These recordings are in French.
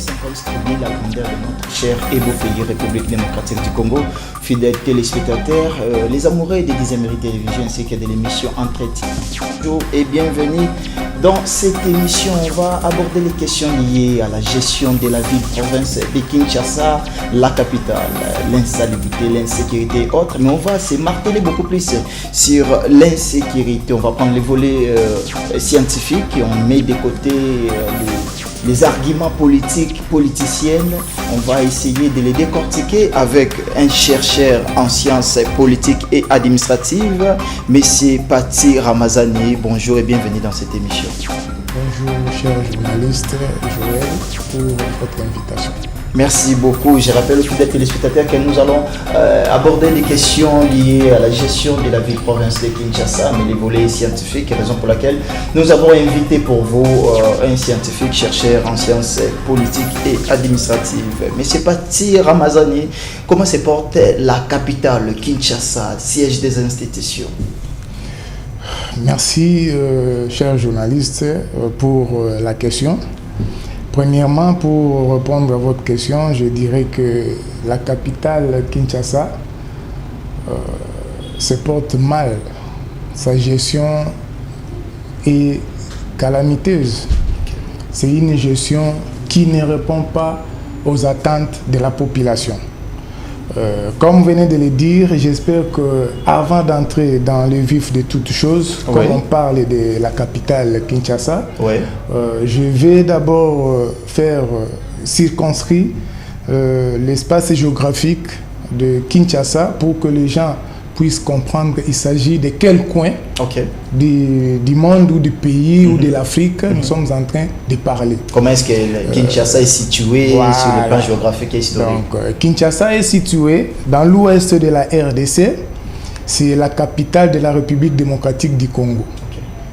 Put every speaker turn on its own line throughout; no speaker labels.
symbole souligner la grandeur de notre cher et beau pays, République démocratique du Congo. Fidèles téléspectateurs, les amoureux des Dizemiri Télévision ainsi que de l'émission Entretien. Bonjour et bienvenue. Dans cette émission, on va aborder les questions liées à la gestion de la ville-province de Kinshasa, la capitale, l'insalubrité, l'insécurité et autres. Mais on va se marteler beaucoup plus sur l'insécurité. On va prendre les volets scientifiques et on met de côté les arguments politiciens. On va essayer de les décortiquer avec un chercheur en sciences politiques et administratives, M. Pati Ramazani. Bonjour et bienvenue dans cette émission.
Bonjour, cher journaliste Joël, pour votre invitation.
Merci beaucoup. Je rappelle aux fidèles téléspectateurs que nous allons aborder des questions liées à la gestion de la ville-province de Kinshasa, mais les volets scientifiques, raison pour laquelle nous avons invité pour vous un scientifique chercheur en sciences politiques et administratives. Monsieur Pati Ramazani, comment se porte la capitale, Kinshasa, siège des institutions?
Merci, cher journaliste, pour la question. Premièrement, pour répondre à votre question, je dirais que la capitale Kinshasa se porte mal. Sa gestion est calamiteuse. C'est une gestion qui ne répond pas aux attentes de la population. Comme vous venez de le dire, j'espère qu'avant d'entrer dans le vif de toutes choses,
oui,
comme on parle de la capitale Kinshasa,
oui,
je vais d'abord faire circonscrire l'espace géographique de Kinshasa pour que les gens puissent comprendre qu'il s'agit de quel coin du monde ou du pays ou de l'Afrique nous sommes en train de parler.
Comment est-ce que Kinshasa est situé sur le plan géographique et historique?
Donc, Kinshasa est situé dans l'ouest de la RDC. C'est la capitale de la République démocratique du Congo.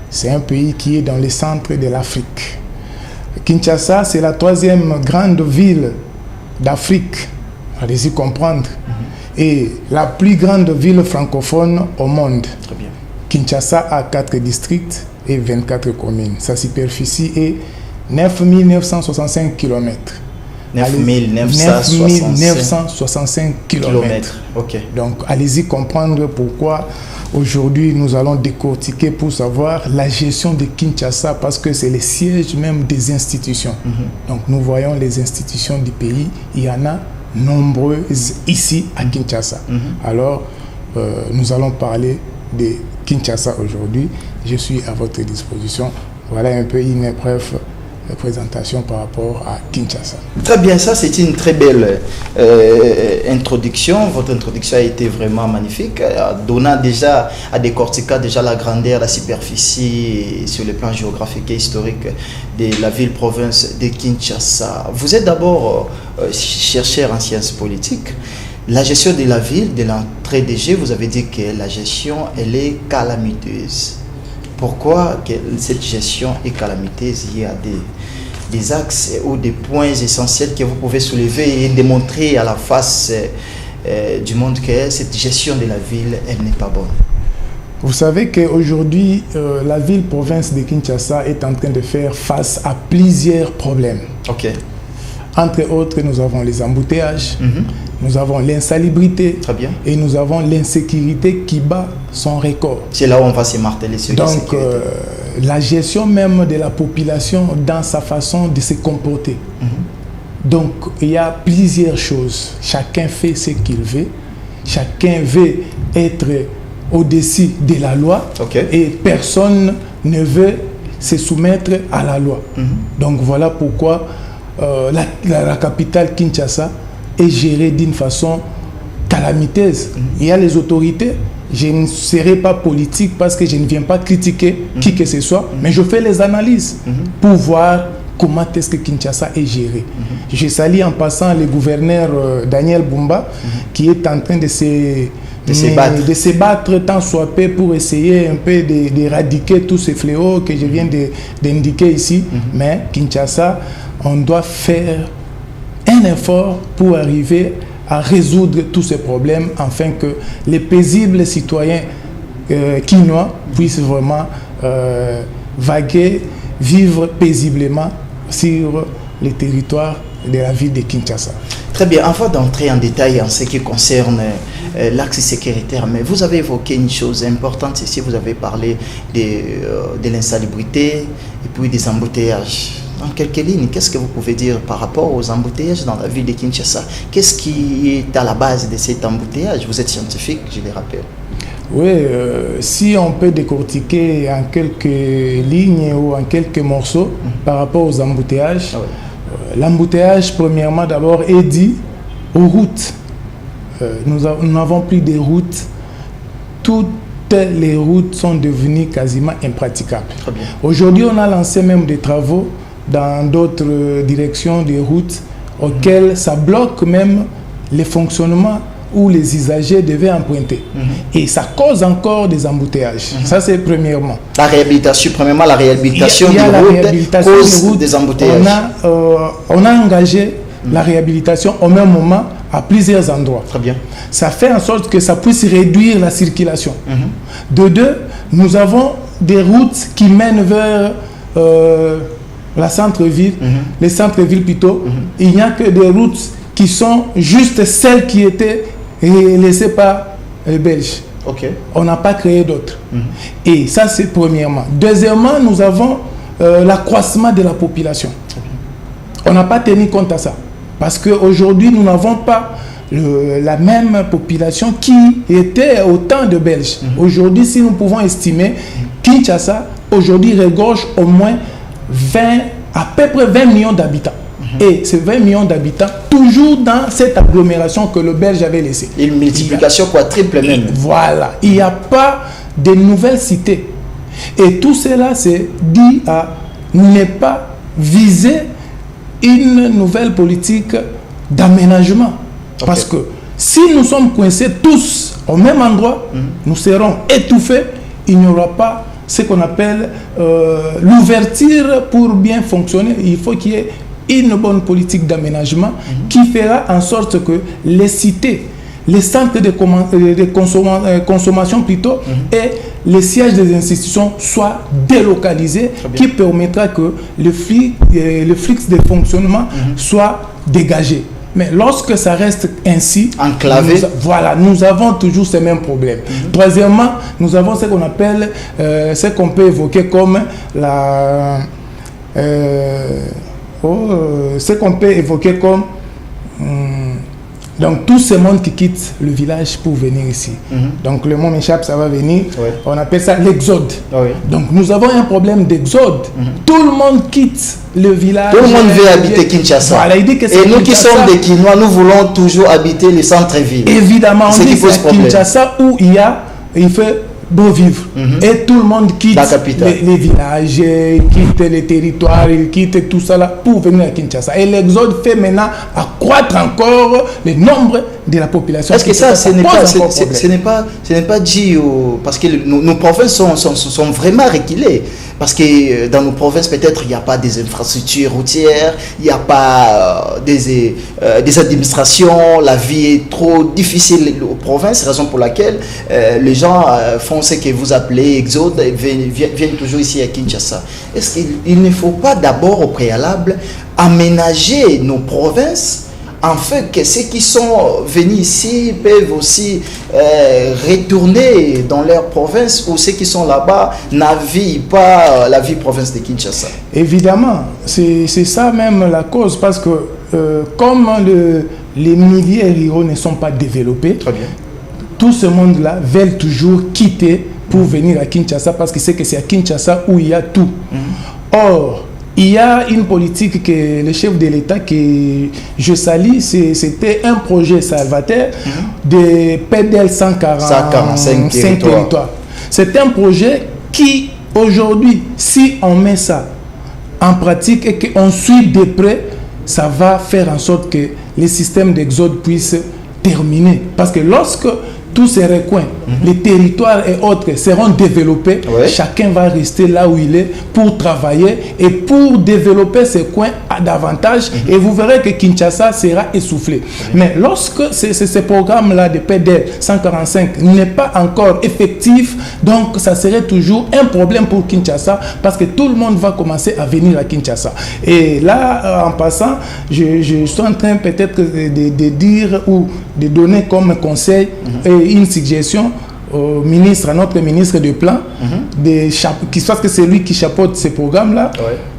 C'est un pays qui est dans le centre de l'Afrique. Kinshasa, c'est la troisième grande ville d'Afrique. Allez-y comprendre. Et la plus grande ville francophone au monde.
Très bien. Kinshasa
a 4 districts et 24 communes. Sa superficie est 9 965 km.
9 965
km.
Okay.
Donc, allez-y comprendre pourquoi aujourd'hui nous allons décortiquer pour savoir la gestion de Kinshasa, parce que c'est le siège même des institutions. Donc, nous voyons les institutions du pays. Il y en a nombreuses ici à Kinshasa. Alors, nous allons parler de Kinshasa aujourd'hui. Je suis à votre disposition. Voilà un peu une brève présentation par rapport à Kinshasa.
Très bien, ça c'est une très belle introduction. Votre introduction a été vraiment magnifique, donnant déjà, à décortiquer déjà la grandeur, la superficie sur le plan géographique et historique de la ville-province de Kinshasa. Vous êtes d'abord chercheur en sciences politiques. La gestion de la ville, de l'entrée des G, vous avez dit que la gestion, elle est calamiteuse. Pourquoi que cette gestion est calamiteuse? Il y a des axes ou des points essentiels que vous pouvez soulever et démontrer à la face du monde que cette gestion de la ville, elle n'est pas bonne.
Vous savez qu'aujourd'hui, la ville-province de Kinshasa est en train de faire face à plusieurs problèmes. Entre autres, nous avons les embouteillages, nous avons l'insalubrité et nous avons l'insécurité qui bat son record.
C'est là où on va se marteler sur l'insécurité.
Donc, la gestion même de la population dans sa façon de se comporter. Donc, il y a plusieurs choses. Chacun fait ce qu'il veut. Chacun veut être au-dessus de la loi. Et personne ne veut se soumettre à la loi. Donc, voilà pourquoi la capitale Kinshasa est gérée d'une façon calamiteuse. Il y a les autorités. Je ne serai pas politique parce que je ne viens pas critiquer qui que ce soit, mais je fais les analyses pour voir comment est-ce que Kinshasa est géré. Je salue en passant le gouverneur Daniel Bumba qui est en train de se battre tant soit peu pour essayer un peu d'éradiquer tous ces fléaux que je viens d'indiquer ici. Mais Kinshasa, on doit faire un effort pour arriver à résoudre tous ces problèmes afin que les paisibles citoyens quinois puissent vraiment vaguer, vivre paisiblement sur les territoires de la ville de Kinshasa.
Très bien, avant d'entrer en détail en ce qui concerne l'axe sécuritaire, mais vous avez évoqué une chose importante ici, vous avez parlé de l'insalubrité et puis des embouteillages. En quelques lignes, qu'est-ce que vous pouvez dire par rapport aux embouteillages dans la ville de Kinshasa? Qu'est-ce qui est à la base de cet embouteillage? Vous êtes scientifique, je le rappelle.
Oui, si on peut décortiquer en quelques lignes ou en quelques morceaux par rapport aux embouteillages, l'embouteillage, premièrement, d'abord, est dit aux routes. Nous n'avons plus de routes. Toutes les routes sont devenues quasiment impraticables. Aujourd'hui, on a lancé même des travaux dans d'autres directions des routes auxquelles ça bloque même les fonctionnements où les usagers devaient emprunter. Et ça cause encore des embouteillages. Ça, c'est premièrement.
La réhabilitation, premièrement, la réhabilitation
des
routes cause des embouteillages.
On a engagé la réhabilitation au même moment à plusieurs endroits.
Très bien.
Ça fait en sorte que ça puisse réduire la circulation. De deux, nous avons des routes qui mènent vers la centre-ville, les centres-villes plutôt. Il n'y a que des routes qui sont juste celles qui étaient laissées par les Belges. On n'a pas créé d'autres. Et ça, c'est premièrement. Deuxièmement, nous avons l'accroissement de la population. On n'a pas tenu compte à ça. Parce qu'aujourd'hui, nous n'avons pas la même population qui était au temps de Belges. Aujourd'hui, si nous pouvons estimer, Kinshasa, aujourd'hui, regorge au moins à peu près 20 millions d'habitants. Et ces 20 millions d'habitants, toujours dans cette agglomération que le Belge avait laissée.
Une multiplication quadruple même.
Voilà. Il n'y a pas de nouvelles cités. Et tout cela, c'est dit à ne pas viser une nouvelle politique d'aménagement. Parce que si nous sommes coincés tous au même endroit, nous serons étouffés. Il n'y aura pas ce qu'on appelle l'ouverture pour bien fonctionner. Il faut qu'il y ait une bonne politique d'aménagement qui fera en sorte que les cités, les centres de consommation plutôt, et les sièges des institutions soient délocalisés, qui permettra que le flux de fonctionnement soit dégagé. Mais lorsque ça reste ainsi,
enclavé,
nous avons toujours ces mêmes problèmes. Troisièmement, nous avons ce qu'on appelle, ce qu'on peut évoquer comme ce qu'on peut évoquer comme donc tout ce monde qui quitte le village pour venir ici. Donc le mot m'échappe, ça va venir. On appelle ça l'exode. Donc nous avons un problème d'exode. Tout le monde quitte le village.
Tout le monde veut habiter Kinshasa.
Voilà, il dit que
et nous qui sommes des Kinois, nous voulons toujours habiter les centres-villes.
Évidemment, on dit que c'est Kinshasa où il fait beau vivre. Et tout le monde quitte les villages, quitte les territoires, il quitte tout ça là pour venir à Kinshasa. Et l'exode fait maintenant accroître encore le nombre de la population.
Est-ce que ça, ce n'est pas dit parce que nos provinces sont vraiment reculées. Parce que dans nos provinces, peut-être, il n'y a pas des infrastructures routières, il n'y a pas des administrations, la vie est trop difficile aux provinces, raison pour laquelle les gens font ce que vous appelez exode et viennent toujours ici à Kinshasa. Est-ce qu'il ne faut pas d'abord au préalable aménager nos provinces afin que ceux qui sont venus ici peuvent aussi retourner dans leur province, ou ceux qui sont là-bas n'avivent pas la vie province de Kinshasa?
Évidemment, c'est ça même la cause, parce que comme les milieux ruraux ne sont pas développés, tout ce monde-là veut toujours quitter pour venir à Kinshasa, parce que c'est à Kinshasa où il y a tout. Or, il y a une politique que le chef de l'État, que je salue, c'était un projet salvateur de PDL 145 territoires. C'est un projet qui, aujourd'hui, si on met ça en pratique et qu'on suit de près, ça va faire en sorte que les systèmes d'exode puissent terminer. Parce que lorsque tous ces recoins, les territoires et autres seront développés, chacun va rester là où il est pour travailler et pour développer ces coins à davantage et vous verrez que Kinshasa sera essoufflé. Mais lorsque ce programme-là de PDL 145 n'est pas encore effectif, donc ça serait toujours un problème pour Kinshasa parce que tout le monde va commencer à venir à Kinshasa. Et là, en passant, je suis en train peut-être de dire ou de donner comme conseil une suggestion au ministre, à notre ministre de plan, parce que c'est lui qui chapeaute ce programme-là,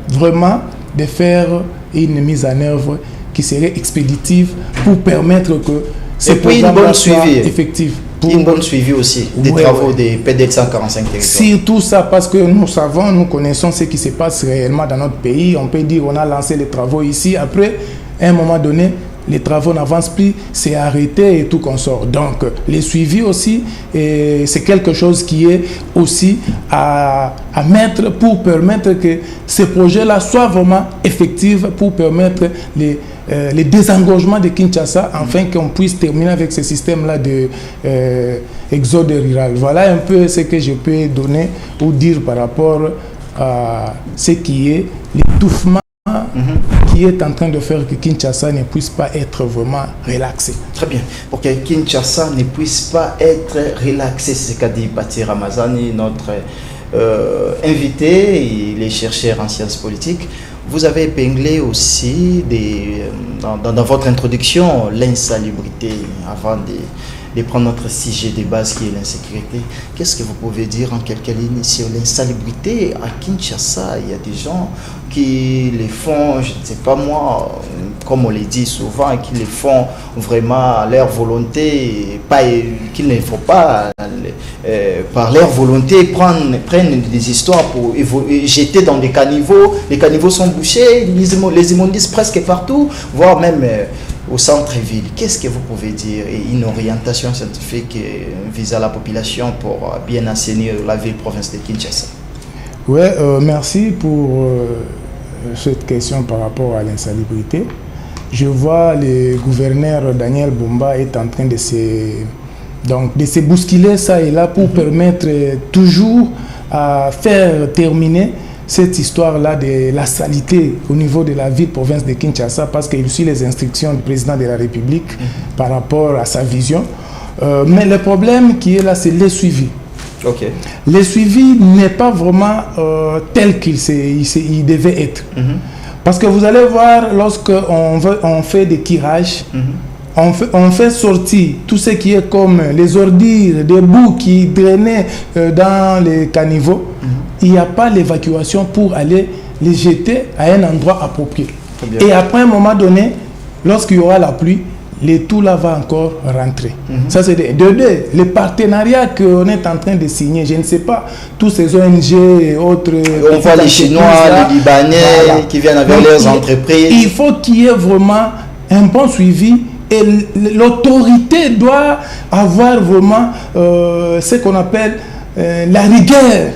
vraiment de faire une mise en œuvre qui serait expéditive pour permettre que ce programme soit effectif.
Une bonne suivi aussi des travaux des PDL 145 territoires.
Surtout ça, parce que nous connaissons ce qui se passe réellement dans notre pays. On peut dire on a lancé les travaux ici. Après, à un moment donné, les travaux n'avancent plus, c'est arrêté et tout consort. Donc, les suivis aussi, c'est quelque chose qui est aussi à mettre pour permettre que ces projets-là soient vraiment effectifs, pour permettre les désengorgements de Kinshasa, afin qu'on puisse terminer avec ce système-là d'exode rural. Voilà un peu ce que je peux donner ou dire par rapport à ce qui est l'étouffement qui est en train de faire que Kinshasa ne puisse pas être vraiment relaxé.
Très bien. Pour que Kinshasa ne puisse pas être relaxé, c'est ce qu'a dit Pati Ramazani, notre invité, il est chercheur en sciences politiques. Vous avez épinglé aussi dans votre introduction l'insalubrité avant de prendre notre sujet de base qui est l'insécurité. Qu'est-ce que vous pouvez dire en quelques lignes sur l'insalubrité à Kinshasa? Il y a des gens qui les font, je ne sais pas moi, comme on le dit souvent, qui les font vraiment à leur volonté, qu'ils ne font pas par leur volonté, prennent des histoires pour jeter dans des caniveaux. Les caniveaux sont bouchés, les immondices presque partout, voire même au centre-ville. Qu'est-ce que vous pouvez dire et une orientation scientifique visant la population pour bien assainir la ville-province de Kinshasa?
Oui, merci pour cette question par rapport à l'insalubrité. Je vois le gouverneur Daniel Bumba est en train de se bousculer ça et là pour permettre toujours à faire terminer cette histoire-là de la saleté au niveau de la ville-province de Kinshasa parce qu'il suit les instructions du président de la République par rapport à sa vision. Mais le problème qui est là, c'est le suivi. Le suivi n'est pas vraiment tel qu'il devait être. Parce que vous allez voir, lorsqu'on fait des tirages, on fait sortir tout ce qui est comme les ordures, des bouts qui drainaient dans les caniveaux. Il n'y a pas l'évacuation pour aller les jeter à un endroit approprié. Et après un moment donné, lorsqu'il y aura la pluie, tout là va encore rentrer. Ça c'est le partenariat qu'on est en train de signer. Je ne sais pas, tous ces ONG et autres...
On voit les Chinois, les Libanais qui viennent avec leurs entreprises.
Il faut qu'il y ait vraiment un bon suivi et l'autorité doit avoir vraiment ce qu'on appelle la rigueur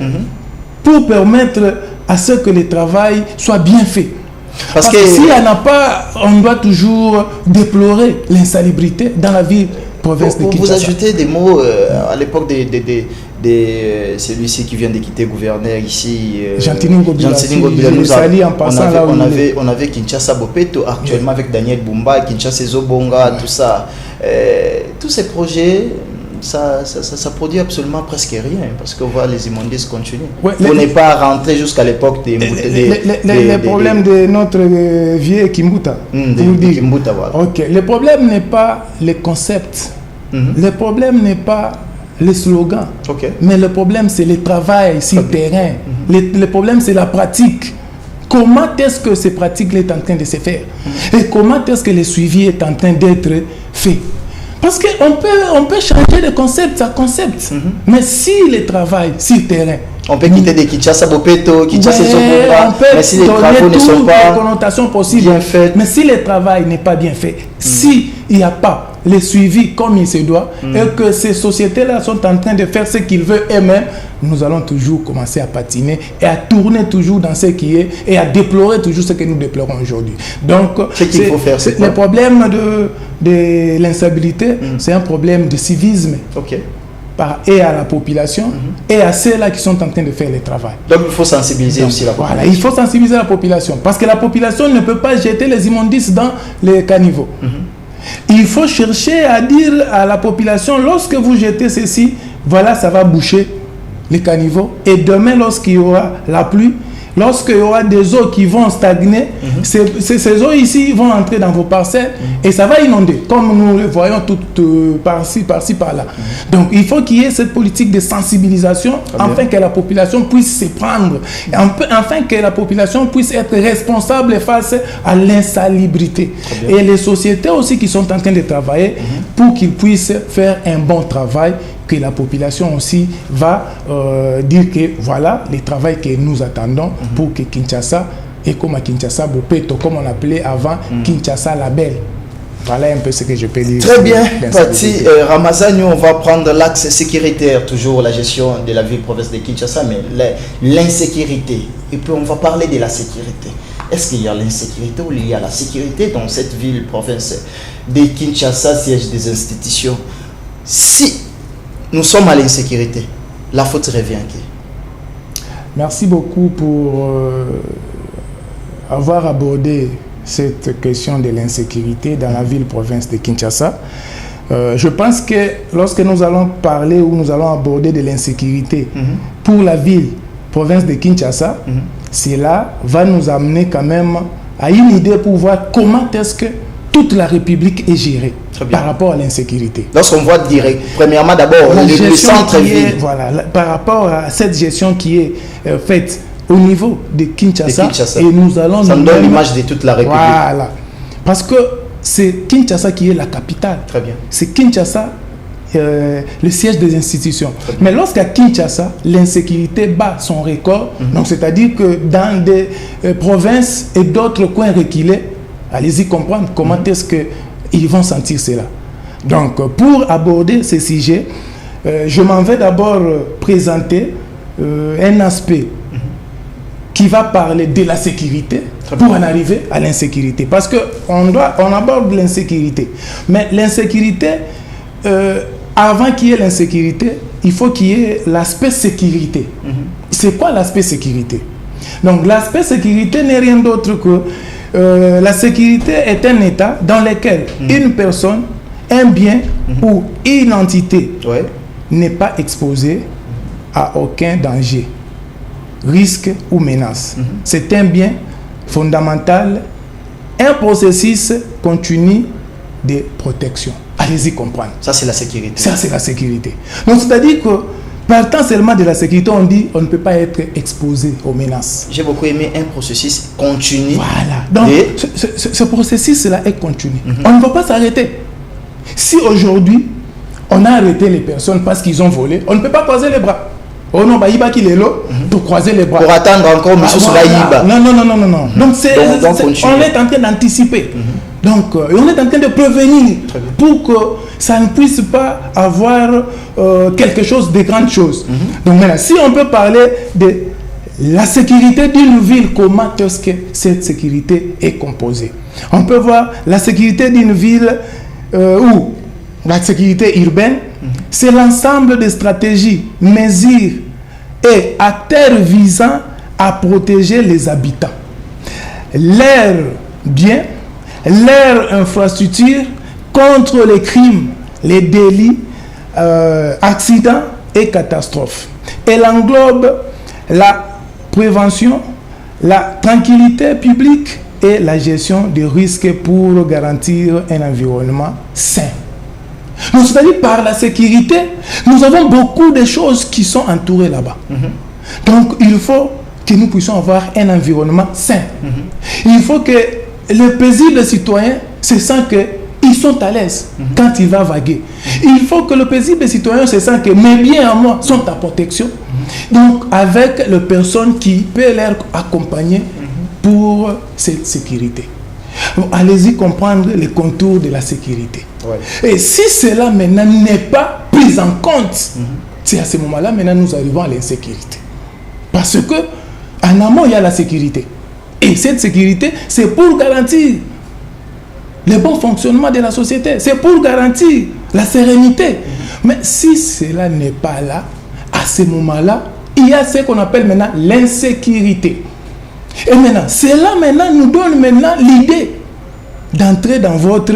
pour permettre à ce que le travail soit bien fait. Parce que s'il n'y en a pas, on doit toujours déplorer l'insalubrité dans la ville province de Kinshasa.
Vous ajoutez des mots à l'époque de celui-ci qui vient de quitter gouverneur ici.
Gentini Ngobila.
On avait Kinshasa Bopeto actuellement avec Daniel Bumba, Kinshasa Zobonga, tout ça. Tous ces projets, ça produit absolument presque rien parce qu'on voit les immondices continuer. On n'est pas rentré jusqu'à l'époque des
le problème de notre vieux Kimbuta.
Kimbuta, voilà.
Le problème n'est pas le concept. Le problème n'est pas le slogan. Mais le problème, c'est le travail sur terrain. Le problème, c'est la pratique. Comment est-ce que ces pratiques-là sont en train de se faire? Et comment est-ce que le suivi est en train d'être fait? Parce qu'on peut changer de concept à concept. Mais si le travail sur terrain
On peut quitter des Kinshasa, Bopeto, Kinshasa, mais si les travaux ne sont pas
connotations possibles,
bien faits.
Mais si le travail n'est pas bien fait, si il n'y a pas les suivis comme il se doit, et que ces sociétés-là sont en train de faire ce qu'ils veulent eux-mêmes, nous allons toujours commencer à patiner et à tourner toujours dans ce qui est et à déplorer toujours ce que nous déplorons aujourd'hui. Donc,
ce qu'il faut faire, c'est
le problème de l'instabilité, c'est un problème de civisme.
Ok.
Et à la population et à ceux-là qui sont en train de faire le travail.
Donc il faut sensibiliser aussi la population.
Voilà, il faut sensibiliser la population parce que la population ne peut pas jeter les immondices dans les caniveaux. Il faut chercher à dire à la population, lorsque vous jetez ceci, voilà, ça va boucher les caniveaux. Et demain, lorsqu'il y aura la pluie, lorsqu'il y aura des eaux qui vont stagner, ces eaux ici vont entrer dans vos parcelles et ça va inonder, comme nous le voyons toutes par-ci, par-là. Donc, il faut qu'il y ait cette politique de sensibilisation afin que la population puisse se prendre, afin que la population puisse être responsable face à l'insalubrité. Et les sociétés aussi qui sont en train de travailler pour qu'ils puissent faire un bon travail, que la population aussi va dire que voilà le travail que nous attendons pour que Kinshasa, et comme à Kinshasa, Bopeto, comme on appelait avant, Kinshasa la belle. Voilà un peu ce que je peux dire.
Très bien, Pati Ramazani, on va prendre l'axe sécuritaire, toujours la gestion de la ville-province de Kinshasa, mais l'insécurité. Et puis on va parler de la sécurité. Est-ce qu'il y a l'insécurité ou il y a la sécurité dans cette ville-province de Kinshasa, siège des institutions? Si nous sommes à l'insécurité, la faute revient à qui?
Merci beaucoup pour avoir abordé cette question de l'insécurité dans la ville-province de Kinshasa. Je pense que lorsque nous allons parler ou nous allons aborder de l'insécurité pour la ville-province de Kinshasa, cela va nous amener quand même à une idée pour voir comment est-ce que toute la République est gérée par rapport à l'insécurité.
Lorsqu'on voit direct, premièrement d'abord le centre-ville.
Voilà, par rapport à cette gestion qui est faite au niveau de Kinshasa, et nous allons...
Ça nous donne l'image de toute la République.
Voilà. Parce que c'est Kinshasa qui est la capitale.
Très bien.
C'est Kinshasa le siège des institutions. Mais lorsqu'à Kinshasa, l'insécurité bat son record, donc c'est-à-dire que dans des provinces et d'autres coins reculés, allez-y comprendre comment est-ce qu'ils vont sentir cela. Donc, pour aborder ce sujet, je m'en vais d'abord présenter un aspect qui va parler de la sécurité pour en arriver à l'insécurité. Parce qu'on aborde l'insécurité. Mais l'insécurité, avant qu'il y ait l'insécurité, il faut qu'il y ait l'aspect sécurité. C'est quoi l'aspect sécurité? Donc, l'aspect sécurité n'est rien d'autre que la sécurité est un état dans lequel une personne, un bien ou une entité n'est pas exposée à aucun danger, risque ou menace. C'est un bien fondamental, un processus continu de protection. Allez-y comprendre.
Ça, c'est la sécurité.
Ça, c'est la sécurité. Donc, c'est-à-dire que partant seulement de la sécurité, on dit on ne peut pas être exposé aux menaces.
J'ai beaucoup aimé un processus continu.
Voilà. Donc, ce processus-là est continu. On ne va pas s'arrêter. Si aujourd'hui, on a arrêté les personnes parce qu'ils ont volé, on ne peut pas croiser les bras. Oh non, bah, Iba qui est là, pour croiser les bras.
Pour attendre encore M. Soulaïba.
Non. Donc, on est en train d'anticiper. Donc, on est en train de prévenir pour que ça ne puisse pas avoir quelque chose de grande chose. Donc maintenant, si on peut parler de la sécurité d'une ville, comment est-ce que cette sécurité est composée? On peut voir la sécurité d'une ville ou la sécurité urbaine, c'est l'ensemble des stratégies, mesures et acteurs visant à protéger les habitants, leurs biens, leurs infrastructures contre les crimes, les délits, accidents et catastrophes. Elle englobe la prévention, la tranquillité publique et la gestion des risques pour garantir un environnement sain. Donc, c'est-à-dire par la sécurité, nous avons beaucoup de choses qui sont entourées là-bas. Donc, il faut que nous puissions avoir un environnement sain. Il faut que les paisibles citoyens se sentent qu'ils sont à l'aise quand il va vaguer. Il faut que le paisible citoyen se sente que mes biens à moi sont à protection. Donc, avec les personnes qui peuvent leur accompagner pour cette sécurité. Donc, allez-y comprendre les contours de la sécurité. Ouais. Et si cela maintenant n'est pas pris en compte, c'est à ce moment-là maintenant nous arrivons à l'insécurité. Parce que en amont, il y a la sécurité. Et cette sécurité, c'est pour garantir le bon fonctionnement de la société. C'est pour garantir la sérénité. Mais si cela n'est pas là, à ce moment-là, il y a ce qu'on appelle maintenant l'insécurité. Et maintenant, cela maintenant nous donne maintenant l'idée d'entrer dans votre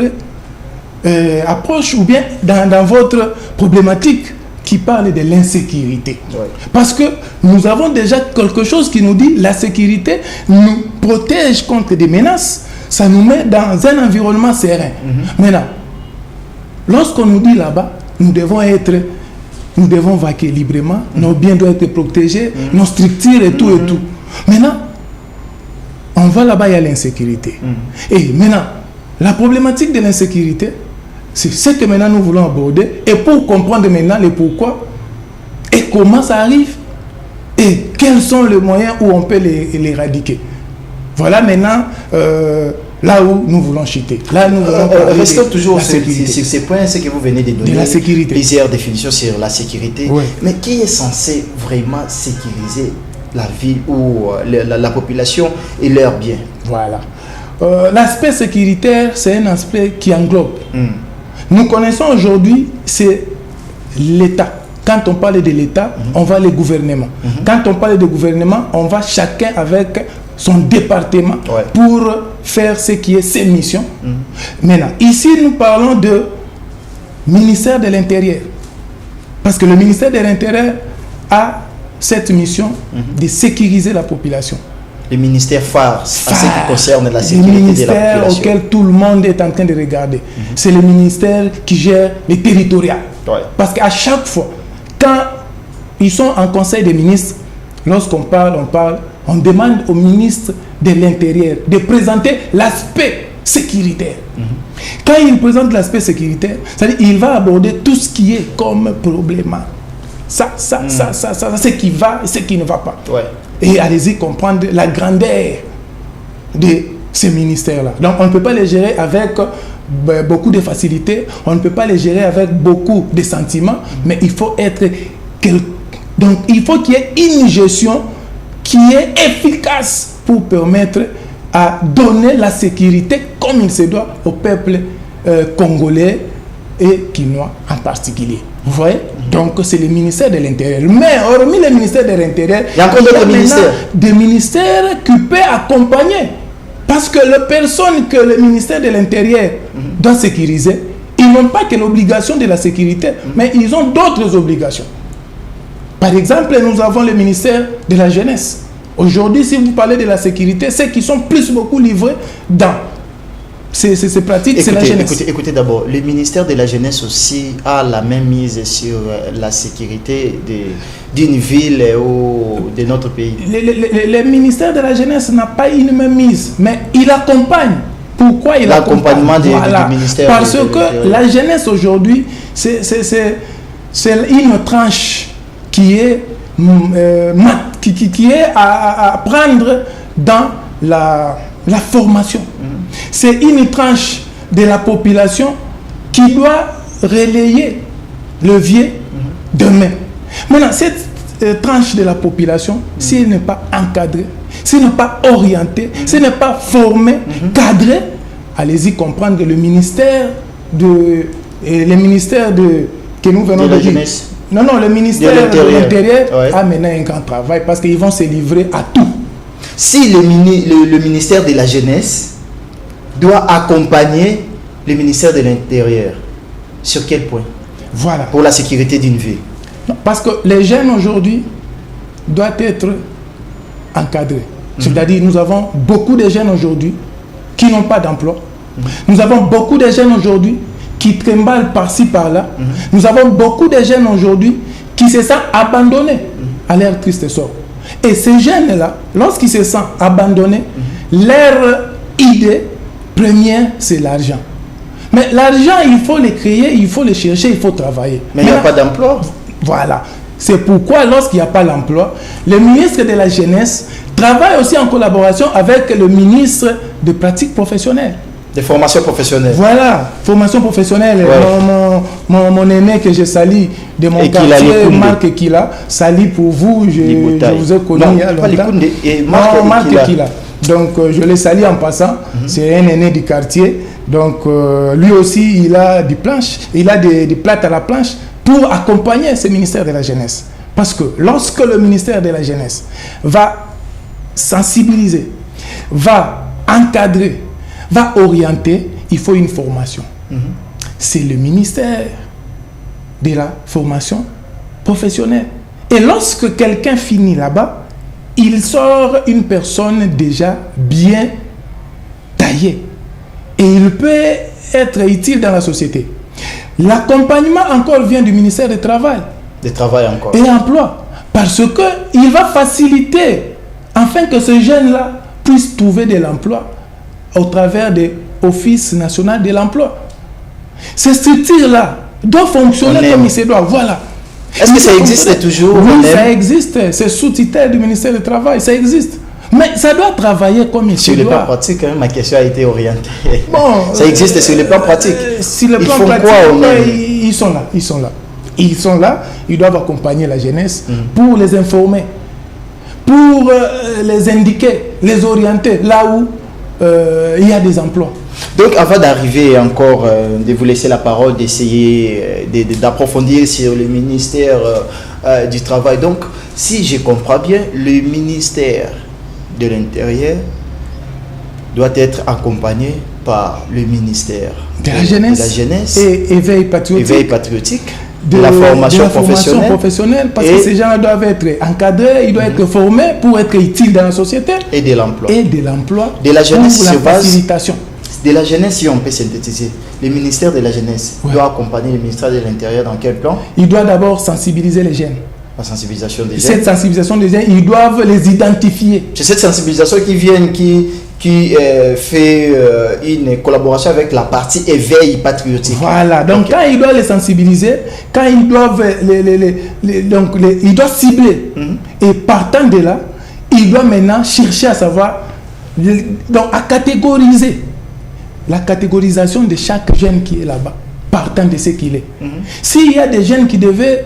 approche ou bien dans votre problématique qui parle de l'insécurité. Ouais. Parce que nous avons déjà quelque chose qui nous dit la sécurité nous protège contre des menaces, ça nous met dans un environnement serein. Maintenant, lorsqu'on nous dit là-bas, nous devons vaquer librement, nos biens doivent être protégés, nos structures et tout et tout. Maintenant, on va là-bas, il y a l'insécurité. Et maintenant, la problématique de l'insécurité, c'est ce que maintenant nous voulons aborder. Et pour comprendre maintenant le pourquoi et comment ça arrive et quels sont les moyens où on peut l'éradiquer. Voilà maintenant là où nous voulons chuter. Là, nous voulons
restons toujours sur ces points, ce que vous venez de donner.
De la sécurité.
Plusieurs définitions sur la sécurité. Ouais. Mais qui est censé vraiment sécuriser la ville ou la population et leurs biens?
Voilà. L'aspect sécuritaire, c'est un aspect qui englobe. Nous connaissons aujourd'hui, c'est l'État. Quand on parle de l'État, on va les gouvernements. Quand on parle de gouvernement, on va chacun avec son département pour faire ce qui est ses missions. Maintenant, ici, nous parlons de ministère de l'Intérieur. Parce que le ministère de l'Intérieur a cette mission de sécuriser la population.
Le ministère phare, à ce qui concerne la sécurité de la population. Le ministère
auquel tout le monde est en train de regarder. C'est le ministère qui gère les territoriales. Ouais. Parce qu'à chaque fois, quand ils sont en conseil des ministres, lorsqu'on parle, on demande au ministre de l'Intérieur de présenter l'aspect sécuritaire. Quand il présente l'aspect sécuritaire, c'est-à-dire qu'il va aborder tout ce qui est comme problème. Ça, ce qui va et ce qui ne va pas. Ouais. Et allez-y comprendre la grandeur de ces ministères-là. Donc, on ne peut pas les gérer avec beaucoup de facilité, on ne peut pas les gérer avec beaucoup de sentiments, mais il faut être... Donc, il faut qu'il y ait une gestion qui est efficace pour permettre à donner la sécurité comme il se doit au peuple congolais et quinois en particulier. Vous voyez? Donc, c'est le ministère de l'Intérieur. Mais, hormis le ministère de l'Intérieur,
il y a encore d'autres ministères.
Des ministères qui peuvent accompagner. Parce que les personnes que le ministère de l'Intérieur doit sécuriser, ils n'ont pas que l'obligation de la sécurité, mais ils ont d'autres obligations. Par exemple, nous avons le ministère de la Jeunesse. Aujourd'hui, si vous parlez de la sécurité, ceux qui sont beaucoup livrés dans ces pratiques, c'est la jeunesse.
Écoutez d'abord, le ministère de la Jeunesse aussi a la même mise sur la sécurité d'une ville ou de notre pays.
Le ministère de la Jeunesse n'a pas une même mise, mais il accompagne. Pourquoi il accompagne?
L'accompagnement du ministère.
Parce que la jeunesse aujourd'hui, c'est une tranche qui est à prendre dans la formation. C'est une tranche de la population qui doit relayer le levier demain. Maintenant, cette tranche de la population, si elle n'est pas encadrée, si elle n'est pas orientée, si elle n'est pas formée, cadrée, allez-y comprendre que le ministère que nous venons de dire. Non, le ministère de l'Intérieur a maintenant un grand travail parce qu'ils vont se livrer à tout.
Si le ministère de la Jeunesse doit accompagner le ministère de l'Intérieur, sur quel point?
Voilà.
Pour la sécurité d'une ville.
Parce que les jeunes aujourd'hui doivent être encadrés. C'est-à-dire nous avons beaucoup de jeunes aujourd'hui qui n'ont pas d'emploi. Nous avons beaucoup de jeunes aujourd'hui qui trimballent par-ci, par-là. Nous avons beaucoup de jeunes aujourd'hui qui se sentent abandonnés à leur triste sort. Et ces jeunes-là, lorsqu'ils se sentent abandonnés, leur idée première, c'est l'argent. Mais l'argent, il faut le créer, il faut le chercher, il faut travailler.
Mais il n'y a pas d'emploi.
Voilà. C'est pourquoi, lorsqu'il n'y a pas l'emploi, le ministre de la Jeunesse travaille aussi en collaboration avec le ministre des Pratiques professionnelles.
Des formations professionnelles.
Voilà, formation professionnelle. Ouais. Mon aîné que je salue de mon quartier, Marc Ekila, salue pour vous, je vous ai connu il y a longtemps. Non, Marc Ekila. Donc, je le salue en passant. C'est un aîné du quartier. Donc, lui aussi, il a des planches, il a des plates à la planche pour accompagner ce ministère de la Jeunesse. Parce que lorsque le ministère de la Jeunesse va sensibiliser, va encadrer, va orienter, il faut une formation. C'est le ministère de la formation professionnelle. Et lorsque quelqu'un finit là-bas, il sort une personne déjà bien taillée. Et il peut être utile dans la société. L'accompagnement encore vient du ministère du Travail.
Du Travail encore.
Et Emploi. Parce qu'il va faciliter afin que ce jeune-là puisse trouver de l'emploi au travers de l'Office national de l'emploi. Ces structures-là doivent fonctionner comme il se doit. Voilà.
Est-ce que ça existe toujours?
Oui, ça existe. C'est sous tutelle du ministère du Travail. Ça existe. Mais ça doit travailler comme il se doit.
Sur le plan pratique, ma question a été orientée. Bon, ça existe sur le plan pratique.
Sur le plan pratique, ils sont là. Ils sont là. Ils sont là. Ils doivent accompagner la jeunesse pour les informer, pour les indiquer, les orienter là où il y a des emplois.
Donc, avant d'arriver encore, de vous laisser la parole, d'essayer d'approfondir sur le ministère du Travail. Donc, si je comprends bien, le ministère de l'Intérieur doit être accompagné par le ministère
de la jeunesse et éveil
patriotique, de la formation
professionnelle, parce que ces gens doivent être encadrés, ils doivent être formés pour être utiles dans la société,
et de l'emploi,
de la jeunesse
pour
la facilitation.
De la jeunesse, si on peut synthétiser, le ministère de la Jeunesse doit accompagner le ministère de l'Intérieur dans quel plan?
Il doit d'abord sensibiliser les jeunes.
La sensibilisation des jeunes.
Cette sensibilisation des jeunes, ils doivent les identifier.
C'est cette sensibilisation qui fait une collaboration avec la partie éveil patriotique.
Voilà, donc quand ils doivent les sensibiliser, quand ils doivent ils doivent cibler. Et partant de là, ils doivent maintenant chercher à savoir, donc à catégoriser. La catégorisation de chaque jeune qui est là-bas, partant de ce qu'il est. S'il y a des jeunes qui devaient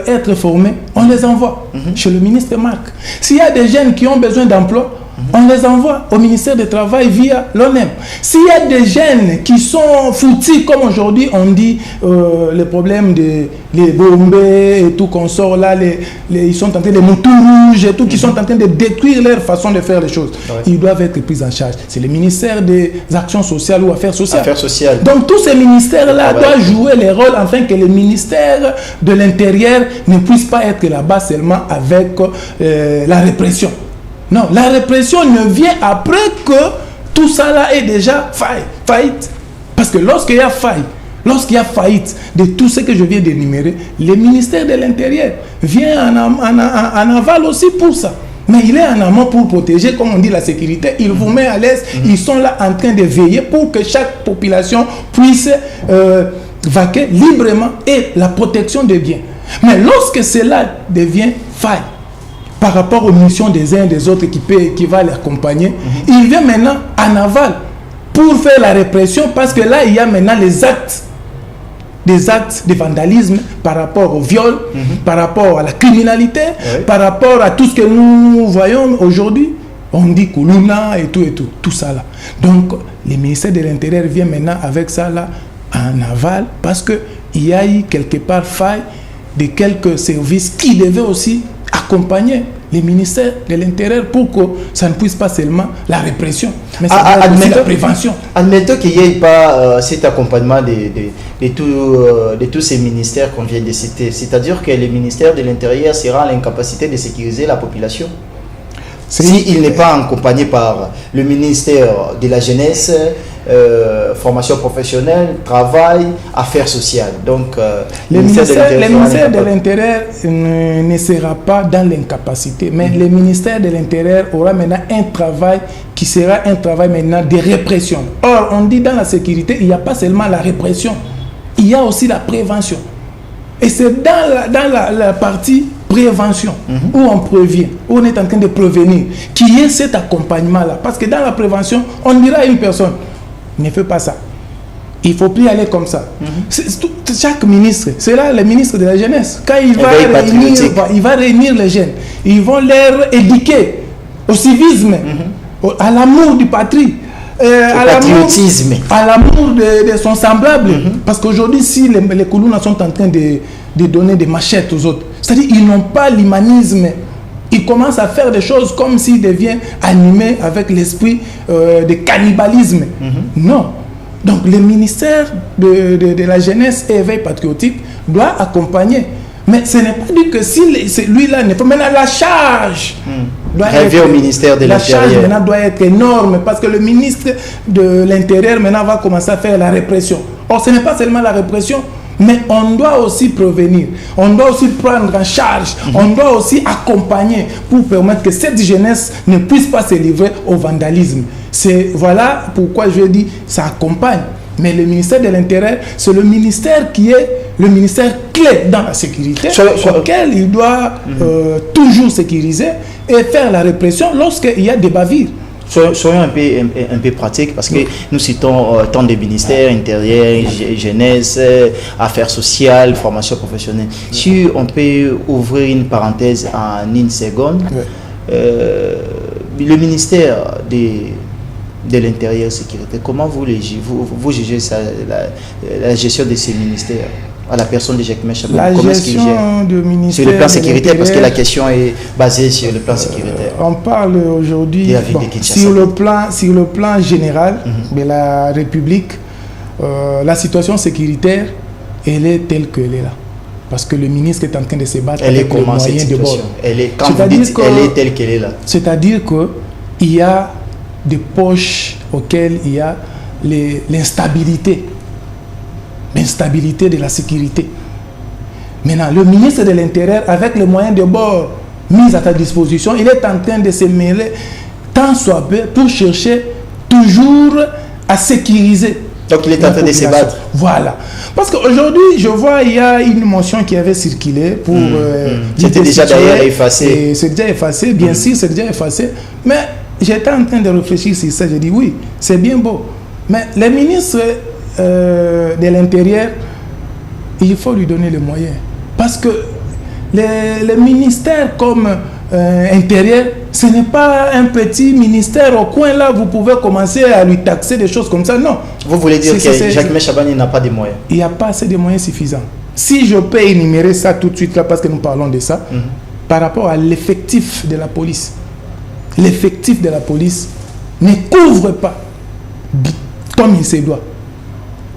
être formés, on les envoie chez le ministre Marc. S'il y a des jeunes qui ont besoin d'emploi, on les envoie au ministère du Travail via l'ONEM. S'il y a des jeunes qui sont foutus, comme aujourd'hui on dit, les problèmes les bombés et tout qu'on sort là, ils sont en train de moutons rouges et tout, qui sont en train de détruire leur façon de faire les choses. Ils doivent être pris en charge. C'est le ministère des Actions sociales ou Affaires sociales. Donc tous ces ministères-là doivent jouer les rôles afin que le ministère de l'Intérieur ne puisse pas être là-bas seulement avec la répression. Non, la répression ne vient après que tout ça là est déjà faillite. Parce que lorsqu'il y a faillite de tout ce que je viens d'énumérer, le ministère de l'Intérieur vient en aval aussi pour ça. Mais il est en amont pour protéger, comme on dit, la sécurité. Il vous met à l'aise. Ils sont là en train de veiller pour que chaque population puisse vaquer librement et la protection des biens. Mais lorsque cela devient faille, par rapport aux missions des uns et des autres qui va les accompagner, il vient maintenant en aval pour faire la répression, parce que là, il y a maintenant des actes de vandalisme par rapport au viol, par rapport à la criminalité, par rapport à tout ce que nous voyons aujourd'hui. On dit Koulouna et tout ça là. Donc, le ministère de l'Intérieur vient maintenant avec ça là en aval, parce qu'il y a eu quelque part faille de quelques services qui devaient aussi accompagner les ministères de l'Intérieur pour que ça ne puisse pas seulement la répression, mais ça doit aussi la prévention.
Admettons qu'il n'y ait pas cet accompagnement de tous ces ministères qu'on vient de citer. C'est-à-dire que le ministère de l'Intérieur sera à l'incapacité de sécuriser la population. S'il n'est pas accompagné par le ministère de la Jeunesse, formation professionnelle, travail, affaires sociales. Donc,
le ministère de l'Intérieur ne sera pas dans l'incapacité, mais le ministère de l'Intérieur aura maintenant un travail qui sera un travail maintenant de répression. Or, on dit dans la sécurité, il n'y a pas seulement la répression, il y a aussi la prévention. Et c'est dans la partie prévention, où on prévient, où on est en train de prévenir, qu'il y ait cet accompagnement-là. Parce que dans la prévention, on dira à une personne, ne fais pas ça. Il ne faut plus aller comme ça. Chaque ministre, c'est là le ministre de la jeunesse. Quand il va réunir les jeunes, ils vont leur éduquer au civisme, à l'amour du patrie, à l'amour de son semblable. Parce qu'aujourd'hui, si les Koulouna sont en train de donner des machettes aux autres, c'est-à-dire qu'ils n'ont pas l'humanisme. Ils commencent à faire des choses comme s'ils deviennent animés avec l'esprit de cannibalisme. Non. Donc le ministère de la jeunesse et éveil patriotique doit accompagner. Mais ce n'est pas dit que si lui-là n'est pas... Maintenant, la charge doit
être... au ministère de l'Intérieur.
La charge maintenant doit être énorme parce que le ministre de l'Intérieur maintenant va commencer à faire la répression. Or, ce n'est pas seulement la répression, mais on doit aussi prévenir, on doit aussi prendre en charge, on doit aussi accompagner pour permettre que cette jeunesse ne puisse pas se livrer au vandalisme. Voilà pourquoi je dis ça accompagne. Mais le ministère de l'Intérieur, c'est le ministère qui est le ministère clé dans la sécurité, auquel il doit toujours sécuriser et faire la répression lorsqu'il y a des bavures.
Soyons un peu pratiques parce que nous citons tant des ministères, intérieur, jeunesse, affaires sociales, formation professionnelle. Si on peut ouvrir une parenthèse en une seconde, le ministère de l'Intérieur et sécurité, comment vous jugez ça, la gestion de ces ministères à la personne de Jacques Chaban?
Comment est-ce qu'il gère
sur le plan sécuritaire, parce que la question est basée sur le plan sécuritaire.
On parle aujourd'hui sur le plan général de la République. La situation sécuritaire, elle est telle qu'elle est là. Parce que le ministre est en train de se battre avec les moyens de bord.
Quand vous dites elle est telle qu'elle est là.
C'est-à-dire qu'il y a des poches auxquelles il y a l'instabilité de la sécurité. Maintenant, le ministre de l'Intérieur, avec les moyens de bord mis à ta disposition, il est en train de se mêler tant soit peu pour chercher toujours à sécuriser.
Donc il est en train de se battre.
Voilà. Parce qu'aujourd'hui, je vois, il y a une motion qui avait circulé pour...
C'était déjà d'ailleurs effacé.
C'est déjà effacé, bien sûr, c'est déjà effacé. Mais j'étais en train de réfléchir sur ça. J'ai dit oui, c'est bien beau. Mais les ministres de l'Intérieur, il faut lui donner les moyens. Parce que les ministères comme Intérieur, ce n'est pas un petit ministère au coin là, vous pouvez commencer à lui taxer des choses comme ça. Non.
Vous voulez dire que Jacques Chaban n'a pas de moyens? Il
n'y a pas assez de moyens suffisants. Si je peux énumérer ça tout de suite là, parce que nous parlons de ça, par rapport à l'effectif de la police, l'effectif de la police ne couvre pas comme il se doit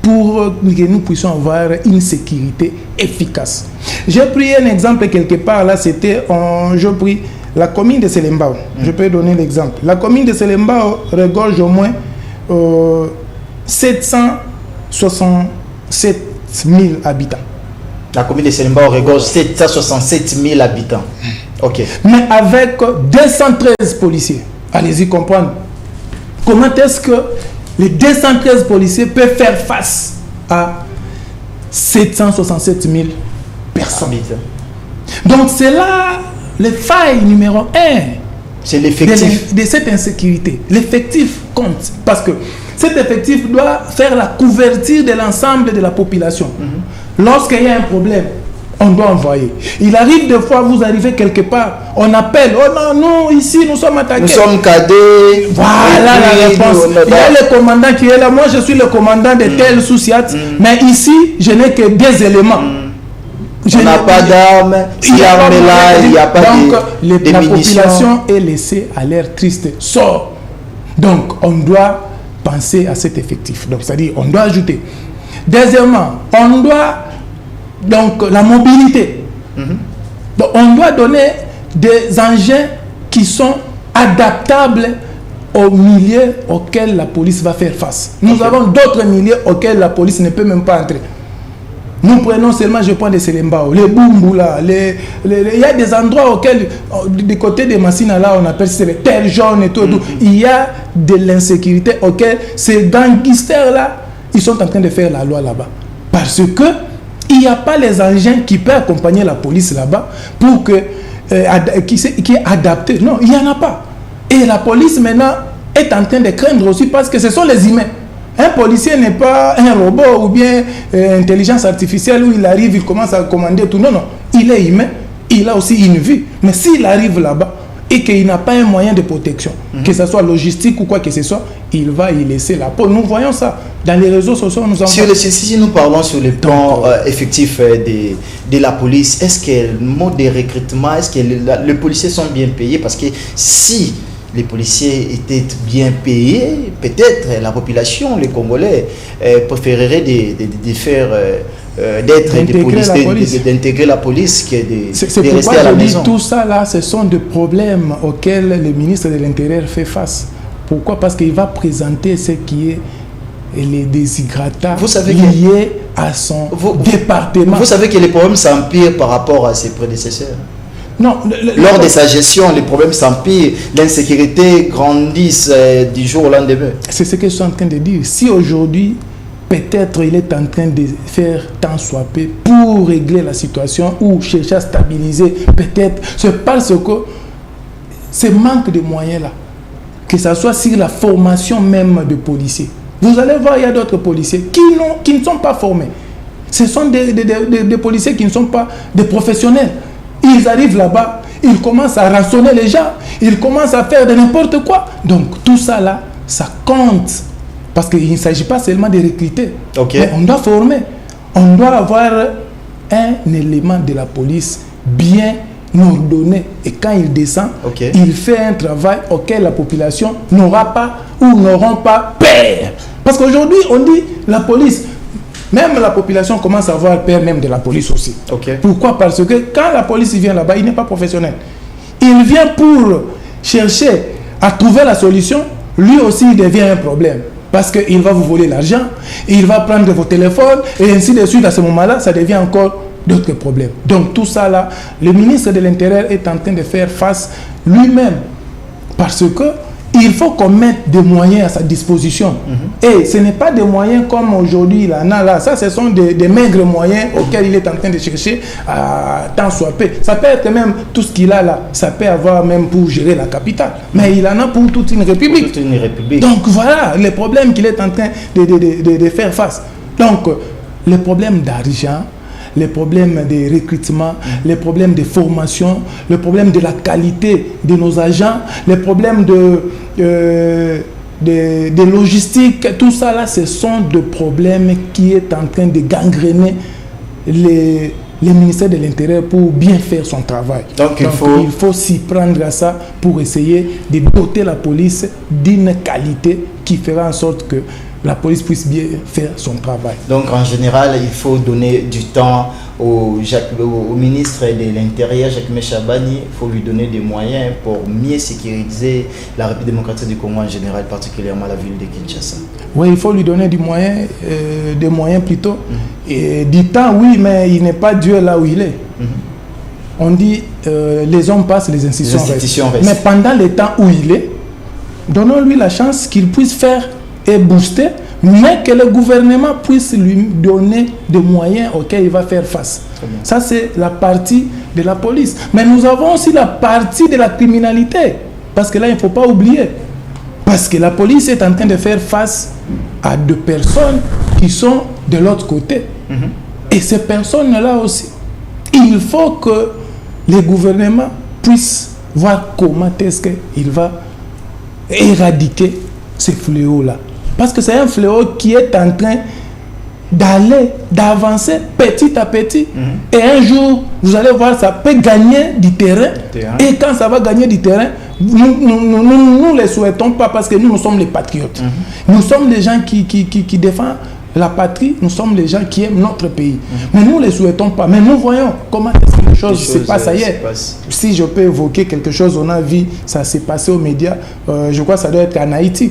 pour que nous puissions avoir une sécurité efficace. J'ai pris un exemple quelque part là, c'était je pris la commune de Selembao. Je peux donner l'exemple. La commune de Selembao regorge au moins 767 000 habitants.
La commune de Selembao regorge 767 000 habitants. Ok.
Mais avec 213 policiers. Allez-y comprendre. Comment est-ce que les 213 policiers peuvent faire face à 767 000 personnes? Donc c'est là le faille numéro 1.
C'est l'effectif
de cette insécurité. L'effectif compte. Parce que cet effectif doit faire la couverture de l'ensemble de la population. Lorsqu'il y a un problème, on doit envoyer. Il arrive des fois, vous arrivez quelque part, on appelle, oh non, non, ici nous sommes attaqués.
Nous sommes cadets.
Voilà la réponse. Il y a le commandant qui est là, moi je suis le commandant de tel sous-siat, mais ici, je n'ai que des éléments.
On n'a pas d'armes, il n'y a pas
donc,
de
la
munitions.
population est laissée à l'air triste. Sort. Donc, on doit penser à cet effectif. Donc, c'est-à-dire, on doit ajouter. Deuxièmement, on doit, donc, la mobilité. Donc, on doit donner des engins qui sont adaptables au milieu auquel la police va faire face. Nous avons d'autres milieux auxquels la police ne peut même pas entrer. Nous prenons seulement, je prends des Selembao, les Bumboula, il y a des endroits auxquels, du côté des Massina, là, on appelle ça les terres jaunes et tout. Il y a de l'insécurité auxquelles ces gangsters-là, ils sont en train de faire la loi là-bas. Parce que Il n'y a pas les engins qui peuvent accompagner la police là-bas pour que qui est adapté. Non, il n'y en a pas. Et la police maintenant est en train de craindre aussi parce que ce sont les humains. Un policier n'est pas un robot ou bien intelligence artificielle où il arrive, il commence à commander tout. Non, non, il est humain, il a aussi une vie. Mais s'il arrive là-bas et qu'il n'a pas un moyen de protection, que ce soit logistique ou quoi que ce soit, il va y laisser la peau. Nous voyons ça dans les réseaux sociaux.
Si nous parlons sur le plan effectif de la police, est-ce que le mode de recrutement, est-ce que les policiers sont bien payés? Parce que si les policiers étaient bien payés, peut-être la population, les Congolais, préféreraient d'intégrer la police que de rester à la maison.
Tout ça là, ce sont des problèmes auxquels le ministre de l'Intérieur fait face. Pourquoi? Parce qu'il va présenter ce qui est les déshydratats liés à son département.
Vous savez que les problèmes s'empirent par rapport à ses prédécesseurs.
Non,
lors de sa gestion, les problèmes s'empirent, l'insécurité grandit du jour au lendemain.
C'est ce que je suis en train de dire. Si aujourd'hui, peut-être il est en train de faire tant soit peu pour régler la situation ou chercher à stabiliser, peut-être, c'est parce que ce manque de moyens-là, que ce soit sur la formation même de policiers. Vous allez voir, il y a d'autres policiers qui ne sont pas formés. Ce sont des policiers qui ne sont pas des professionnels. Ils arrivent là-bas, ils commencent à rançonner les gens, ils commencent à faire de n'importe quoi. Donc tout ça là, ça compte. Parce qu'il ne s'agit pas seulement de recruter. Mais on doit former. On doit avoir un élément de la police bien ordonné. Et quand il descend, il fait un travail auquel la population n'aura pas ou n'auront pas peur. Parce qu'aujourd'hui, on dit la police... Même la population commence à avoir peur même de la police aussi. Pourquoi? Parce que quand la police vient là-bas, il n'est pas professionnel. Il vient pour chercher à trouver la solution. Lui aussi, il devient un problème. Parce qu'il va vous voler l'argent, il va prendre vos téléphones, et ainsi de suite. À ce moment-là, ça devient encore d'autres problèmes. Donc tout ça là, le ministre de l'Intérieur est en train de faire face lui-même. Parce que il faut qu'on mette des moyens à sa disposition. Et ce n'est pas des moyens comme aujourd'hui il en a là. Ça, ce sont des maigres moyens auxquels il est en train de chercher à tant soit peu. Ça peut être même tout ce qu'il a là. Ça peut avoir même pour gérer la capitale. Mais il en a pour toute une république. Donc voilà les problèmes qu'il est en train de faire face. Donc les problèmes d'argent, les problèmes de recrutement, les problèmes de formation, le problème de la qualité de nos agents, les problèmes de logistique, tout ça là, ce sont des problèmes qui est en train de gangréner les ministères de l'Intérieur pour bien faire son travail. Donc il faut s'y prendre à ça pour essayer de doter la police d'une qualité qui fera en sorte que la police puisse bien faire son travail. Donc
en général, il faut donner du temps au ministre de l'Intérieur, Jacques Chabani. Il faut lui donner des moyens pour mieux sécuriser la République démocratique du Congo en général, particulièrement la ville de Kinshasa.
Oui, il faut lui donner des moyens plutôt. Et du temps, oui, mais il n'est pas Dieu là où il est. On dit les hommes passent, les institutions restent. Mais pendant le temps où il est, donnons-lui la chance qu'il puisse faire et booster, mais que le gouvernement puisse lui donner des moyens auxquels il va faire face. Ça, c'est la partie de la police. Mais nous avons aussi la partie de la criminalité. Parce que là, il ne faut pas oublier. Parce que la police est en train de faire face à des personnes qui sont de l'autre côté. Et ces personnes-là aussi, il faut que le gouvernement puisse voir comment est-ce qu'il va éradiquer ces fléaux-là. Parce que c'est un fléau qui est en train d'avancer petit à petit. Et un jour, vous allez voir, ça peut gagner du terrain. Et quand ça va gagner du terrain, nous ne le souhaitons pas parce que nous sommes les patriotes. Nous sommes les gens qui défendent la patrie, nous sommes les gens qui aiment notre pays. Mais nous ne le souhaitons pas. Mais nous voyons comment les choses se passent ailleurs. Si je peux évoquer quelque chose, on a vu, ça s'est passé aux médias, je crois que ça doit être en Haïti.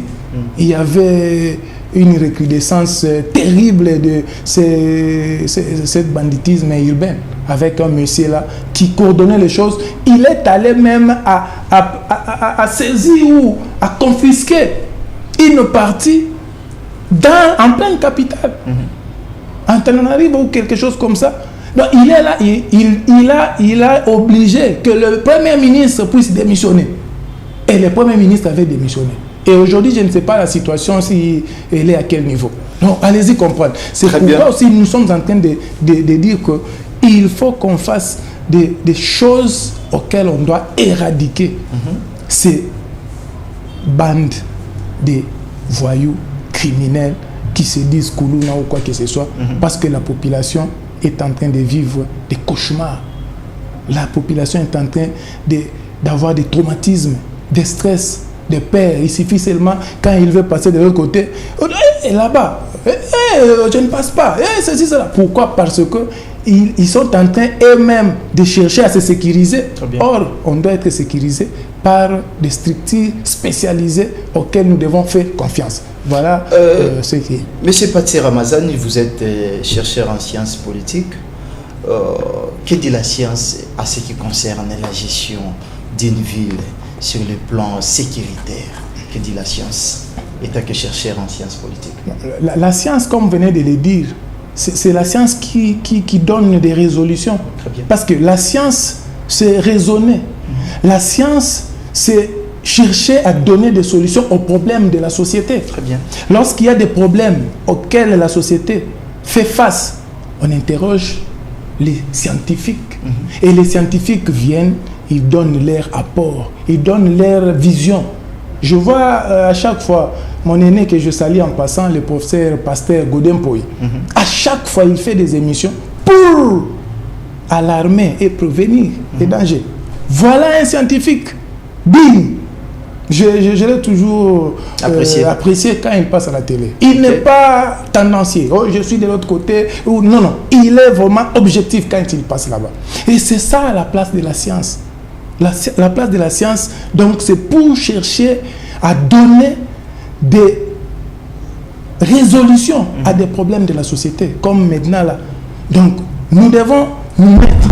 Il y avait une recrudescence terrible de ce banditisme urbain avec un monsieur là qui coordonnait les choses. Il est allé même à saisir ou à confisquer une partie en pleine capitale. Antananarivo ou quelque chose comme ça. Donc il est là, il a obligé que le Premier ministre puisse démissionner. Et le Premier ministre avait démissionné. Et aujourd'hui, je ne sais pas la situation, si elle est à quel niveau. Donc allez-y comprendre. C'est pourquoi aussi nous sommes en train de dire qu'il faut qu'on fasse des choses auxquelles on doit éradiquer ces bandes de voyous criminels qui se disent Koulouna ou quoi que ce soit, parce que la population est en train de vivre des cauchemars. La population est en train d'avoir des traumatismes, des stress, des peurs. Il suffit seulement, quand il veut passer de l'autre côté, là-bas, je ne passe pas, ceci, cela. Pourquoi? Parce que ils sont en train eux-mêmes de chercher à se sécuriser. Or, on doit être sécurisé par des structures spécialisées auxquelles nous devons faire confiance. Voilà ce qui est.
Monsieur Patsy Ramazani, vous êtes chercheur en sciences politiques. Que dit la science à ce qui concerne la gestion d'une ville sur le plan sécuritaire? Que dit la science, étant que chercheur en sciences politiques?
La science, comme vous venez de le dire, c'est la science qui donne des résolutions. Parce que la science, c'est raisonner. La science, c'est chercher à donner des solutions aux problèmes de la société.
Très bien.
Lorsqu'il y a des problèmes auxquels la société fait face, on interroge les scientifiques. Et les scientifiques viennent, ils donnent leur apport, ils donnent leur vision. Je vois à chaque fois mon aîné que je salue en passant, le professeur Pasteur Godempoy. À chaque fois, il fait des émissions pour alarmer et prévenir les dangers. Voilà un scientifique. Bim! Je l'ai toujours apprécié quand il passe à la télé. Il n'est pas tendancier. Oh, je suis de l'autre côté. Ou, non, non. Il est vraiment objectif quand il passe là-bas. Et c'est ça la place de la science. La place de la science, donc, c'est pour chercher à donner des résolutions à des problèmes de la société, comme maintenant là. Donc, nous devons nous mettre,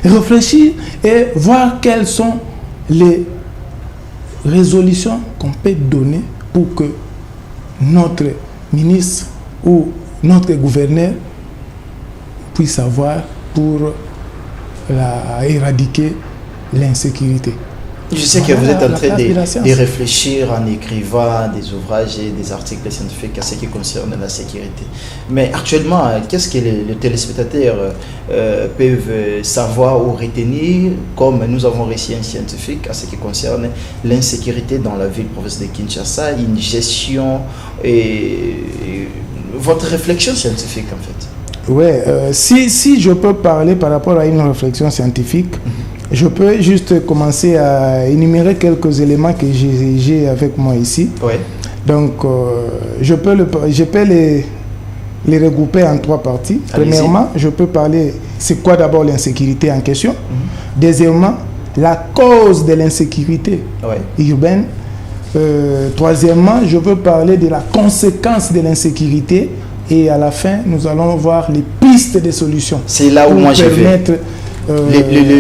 réfléchir et voir quelles sont les résolutions qu'on peut donner pour que notre ministre ou notre gouverneur puisse avoir pour éradiquer l'insécurité.
Je sais que vous êtes en train de réfléchir en écrivant des ouvrages et des articles scientifiques à ce qui concerne la sécurité. Mais actuellement, qu'est-ce que les téléspectateurs peuvent savoir ou retenir, comme nous avons réussi un scientifique à ce qui concerne l'insécurité dans la ville-province de Kinshasa, une gestion et votre réflexion scientifique en fait?
Oui, si je peux parler par rapport à une réflexion scientifique, je peux juste commencer à énumérer quelques éléments que j'ai avec moi ici.
Ouais.
Donc, je peux les regrouper en trois parties. Premièrement, je peux parler, c'est quoi d'abord l'insécurité en question. Deuxièmement, la cause de l'insécurité urbaine. Troisièmement, je veux parler de la conséquence de l'insécurité. Et à la fin, nous allons voir les pistes de solutions.
C'est là où moi je vais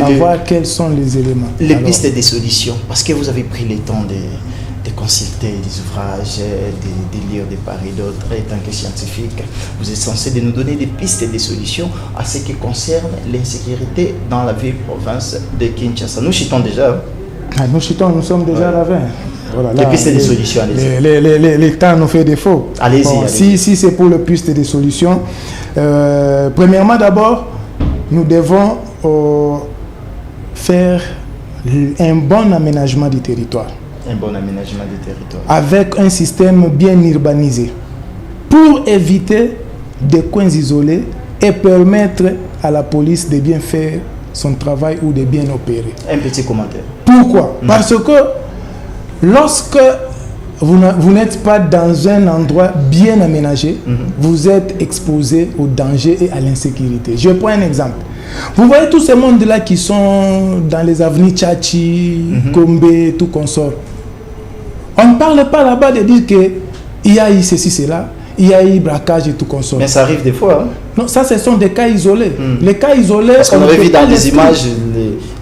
à voir quels sont les éléments.
Les pistes des solutions, parce que vous avez pris le temps de consulter des ouvrages, de lire de part et d'autre, et tant que scientifique, vous êtes censé de nous donner des pistes et des solutions à ce qui concerne l'insécurité dans la ville-province de Kinshasa. Nous chitons déjà.
Nous sommes déjà à la fin. Voilà,
les pistes des solutions,
allez-y. Les temps nous fait défaut.
Allez-y.
Bon, si c'est pour les pistes des solutions, premièrement d'abord, nous devons faire un bon aménagement du territoire.
Un bon aménagement du territoire.
Avec un système bien urbanisé. Pour éviter des coins isolés et permettre à la police de bien faire son travail ou de bien opérer.
Un petit commentaire.
Pourquoi? Parce que lorsque vous n'êtes pas dans un endroit bien aménagé, vous êtes exposé au danger et à l'insécurité. Je prends un exemple. Vous voyez tous ces mondes-là qui sont dans les avenues Tchachi, Kombe, tout consort. On ne parle pas là-bas de dire qu'il y a eu ceci, cela, il y a eu braquage et tout consort.
Mais ça arrive des fois. Hein?
Non, ça, ce sont des cas isolés. Les cas isolés...
Parce qu'on avait vu dans des images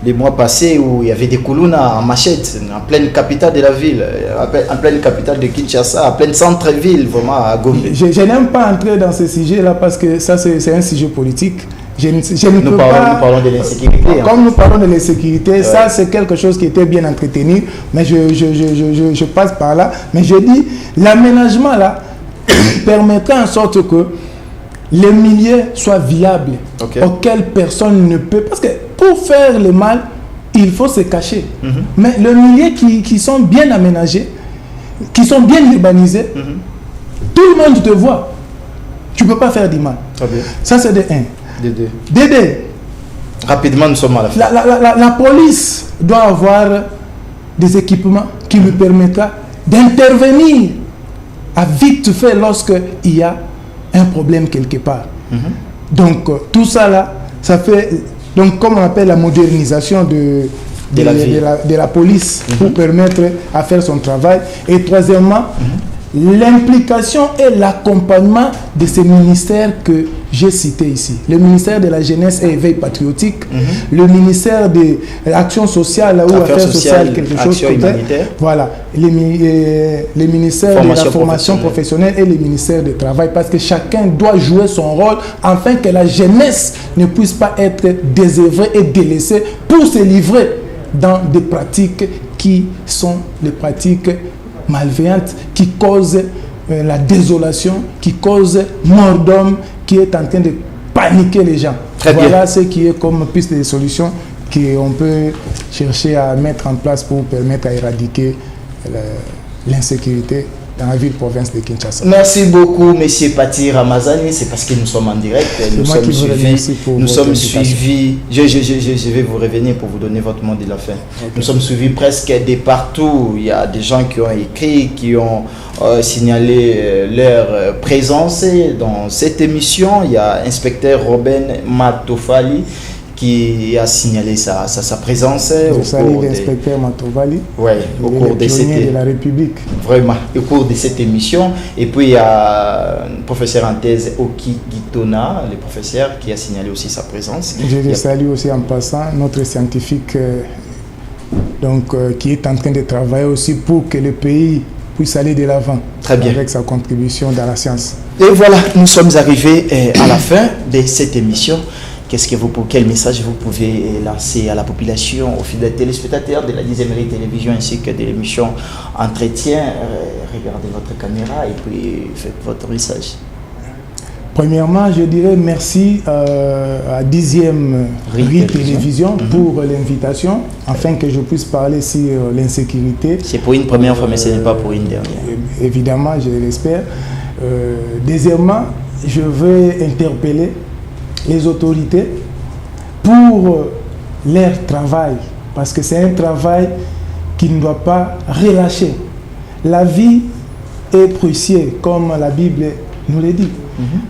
les mois passés où il y avait des Koulouna en machette, en pleine capitale de la ville, en pleine capitale de Kinshasa, en pleine centre-ville, vraiment à Gombe.
Je n'aime pas entrer dans ce sujet-là parce que ça, c'est un sujet politique.
Nous parlons de l'insécurité.
Comme nous parlons de l'insécurité, ça c'est quelque chose qui était bien entretenu, mais je passe par là. Mais je dis, l'aménagement là permettra en sorte que les milieux soient viables, auxquels personne ne peut. Parce que pour faire le mal, il faut se cacher. Mais les milieux qui sont bien aménagés, qui sont bien urbanisés, tout le monde te voit. Tu ne peux pas faire du mal. Ça c'est de 1.
De 2.
Rapidement,
nous sommes à la fin.
La police doit avoir des équipements qui lui permettra d'intervenir à vite fait lorsqu'il y a un problème quelque part. Donc, tout ça là, ça fait, donc, comme on appelle la modernisation de la police pour permettre à faire son travail. Et troisièmement, l'implication et l'accompagnement de ces ministères que j'ai cités ici. Le ministère de la Jeunesse et Éveil Patriotique, le ministère de l'Action Sociale ou Affaires Sociales, quelque chose comme ça. Voilà. Les ministères de la formation professionnelle et le ministère du Travail, parce que chacun doit jouer son rôle afin que la jeunesse ne puisse pas être désœuvrée et délaissée pour se livrer dans des pratiques qui sont des pratiques malveillantes, qui causent la désolation, qui causent mort d'homme, qui est en train de paniquer les gens. Voilà ce qui est comme piste de solution qu'on peut chercher à mettre en place pour permettre à éradiquer l'insécurité dans la ville-province de Kinshasa.
Merci beaucoup, M. Pati Ramazani. C'est parce que nous sommes en direct. Nous sommes suivis. Je vais vous revenir pour vous donner votre mot de la fin. Nous sommes suivis presque de partout. Il y a des gens qui ont écrit, qui ont signalé leur présence dans cette émission. Il y a inspecteur Robin Matofali qui a signalé sa présence.
Je salue l'inspecteur Matovali,
au cours de
de la République.
Vraiment, au cours de cette émission. Et puis il y a le professeur en thèse Oki Gitona, le professeur qui a signalé aussi sa présence.
Je salue aussi en passant notre scientifique qui est en train de travailler aussi pour que le pays puisse aller de l'avant avec sa contribution dans la science.
Et voilà, nous sommes arrivés à la fin de cette émission. Quel message vous pouvez lancer à la population, aux fidèles téléspectateurs de la 10e télévision ainsi que de l'émission Entretien? Regardez votre caméra et puis faites votre message.
Premièrement, je dirais merci à 10e télévision pour l'invitation, afin que je puisse parler sur l'insécurité.
C'est pour une première fois, mais ce n'est pas pour une dernière.
Évidemment, je l'espère. Deuxièmement, je veux interpeller les autorités pour leur travail, parce que c'est un travail qui ne doit pas relâcher. La vie est précieuse, comme la Bible nous le dit.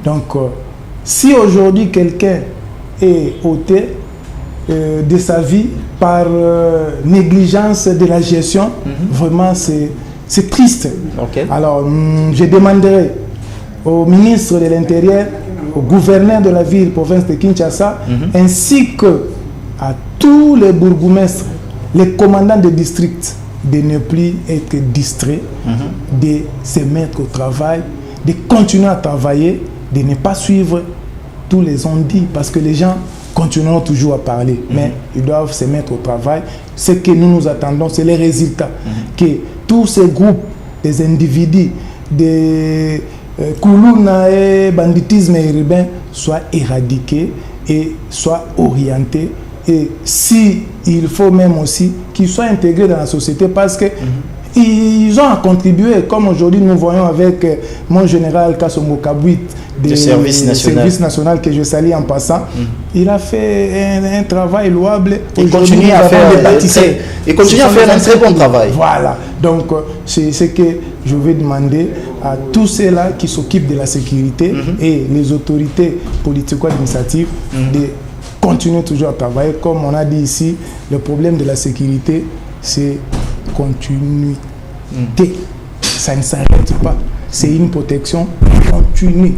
Donc, si aujourd'hui quelqu'un est ôté de sa vie par négligence de la gestion, vraiment c'est triste. Alors, je demanderai au ministre de l'Intérieur, au gouverneur de la ville, province de Kinshasa, ainsi que à tous les bourgmestres, les commandants de district, de ne plus être distraits, de se mettre au travail, de continuer à travailler, de ne pas suivre tous les on-dit, parce que les gens continueront toujours à parler, mais ils doivent se mettre au travail. Ce que nous attendons, c'est les résultats. Que tous ces groupes, des individus, des Koulouna et banditisme urbain soient éradiqués et soient orientés. Et si il faut même aussi qu'ils soient intégrés dans la société, parce que ils ont contribué, comme aujourd'hui nous voyons avec mon général Kasongo Kabouit
du service
national que je salue en passant. Il a fait un travail louable.
Il continue à faire un très bon travail.
Voilà. Donc c'est ce que je vais demander à tous ceux-là qui s'occupent de la sécurité et les autorités politico-administratives de continuer toujours à travailler. Comme on a dit ici, le problème de la sécurité, c'est continuité. Ça ne s'arrête pas. C'est une protection continue.